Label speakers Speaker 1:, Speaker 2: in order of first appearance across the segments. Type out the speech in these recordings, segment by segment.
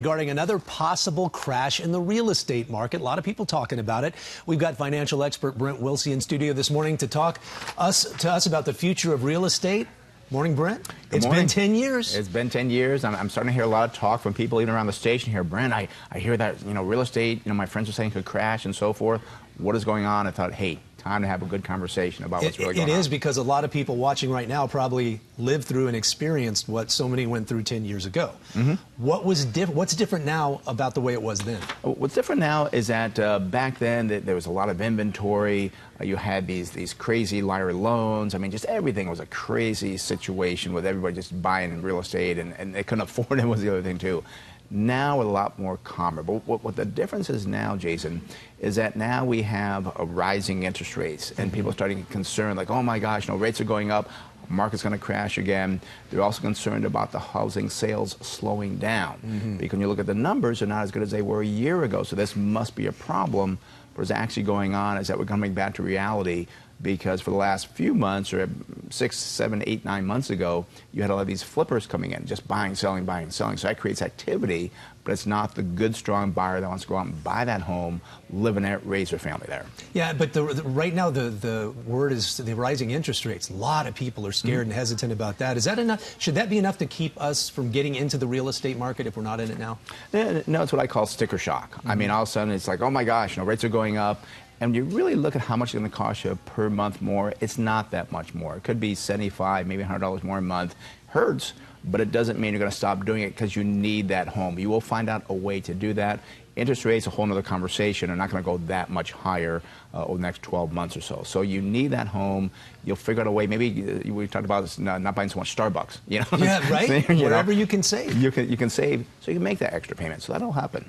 Speaker 1: Regarding another possible crash in the real estate market. A lot of people talking about it. We've got financial expert Brent Wilsey in studio this morning to talk to us about the future of real estate. Morning, Brent. It's been 10 years.
Speaker 2: It's been 10 years. I'm starting to hear a lot of talk from people even around the station here. Brent, I hear that, real estate, my friends are saying could crash and so forth. What is going on? I thought, hey, time to have a good conversation about what's really going on.
Speaker 1: It is, because a lot of people watching right now probably lived through and experienced what so many went through 10 years ago. Mm-hmm. What's different now about the way it was then?
Speaker 2: What's different now is that back then there was a lot of inventory. You had these crazy liar loans. I mean, just everything was a crazy situation with everybody just buying real estate, and they couldn't afford it was the other thing too. Now a lot more calmer. But what the difference is now, Jason, is that now we have a rising interest rates, and people are starting to get concerned, like, oh my gosh, rates are going up, market's going to crash again. They're also concerned about the housing sales slowing down. Mm-hmm. Because when you look at the numbers, they're not as good as they were a year ago. So this must be a problem. What's actually going on is that we're coming back to reality, because for the last few months, or 6, 7, 8, 9 months ago, you had a lot of these flippers coming in, just buying, selling, buying, selling. So that creates activity, but it's not the good, strong buyer that wants to go out and buy that home, live in it, raise their family there.
Speaker 1: Yeah, but right now the word is the rising interest rates. A lot of people are scared and hesitant about that. Is that enough? Should that be enough to keep us from getting into the real estate market if we're not in it now?
Speaker 2: No, it's what I call sticker shock. I mean, all of a sudden it's like, oh my gosh, rates are going up. And you really look at how much it's going to cost you per month more, it's not that much more. It could be $75, maybe $100 more a month. Hurts, but it doesn't mean you're going to stop doing it because you need that home. You will find out a way to do that. Interest rates, a whole other conversation, are not going to go that much higher over the next 12 months or so. So you need that home. You'll figure out a way. Maybe we talked about not buying so much Starbucks.
Speaker 1: Yeah, right. Whatever you can save.
Speaker 2: You can save, so you can make that extra payment. So that'll happen.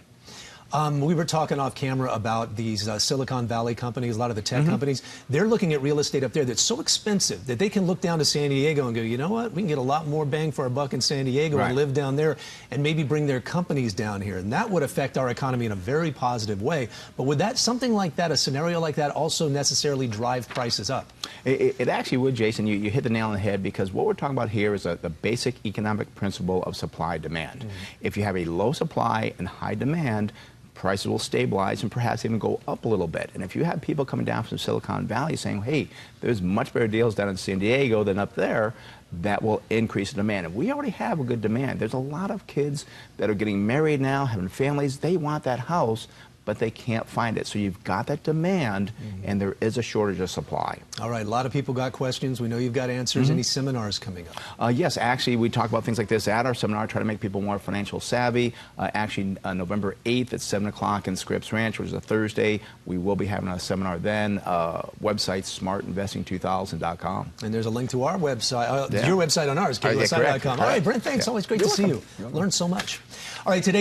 Speaker 1: We were talking off camera about these Silicon Valley companies, a lot of the tech companies. They're looking at real estate up there that's so expensive that they can look down to San Diego and go, you know what, we can get a lot more bang for our buck in San Diego and live down there and maybe bring their companies down here. And that would affect our economy in a very positive way. But would something like that, a scenario like that, also necessarily drive prices up?
Speaker 2: It actually would, Jason. You hit the nail on the head, because what we're talking about here is the basic economic principle of supply-demand. If you have a low supply and high demand, prices will stabilize and perhaps even go up a little bit. And if you have people coming down from Silicon Valley saying, hey, there's much better deals down in San Diego than up there, that will increase the demand. And we already have a good demand. There's a lot of kids that are getting married now, having families. They want that house, but they can't find it. So you've got that demand, and there is a shortage of supply.
Speaker 1: All right, a lot of people got questions. We know you've got answers. Any seminars coming up?
Speaker 2: Yes, actually, we talk about things like this at our seminar, try to make people more financial savvy. Actually, November 8th at 7 o'clock in Scripps Ranch, which is a Thursday. We will be having a seminar then. Website, smartinvesting2000.com.
Speaker 1: And there's a link to our website, your website on ours, KUSI.com. All right, Brent, thanks. Always great to see you. Learned so much. All right, today.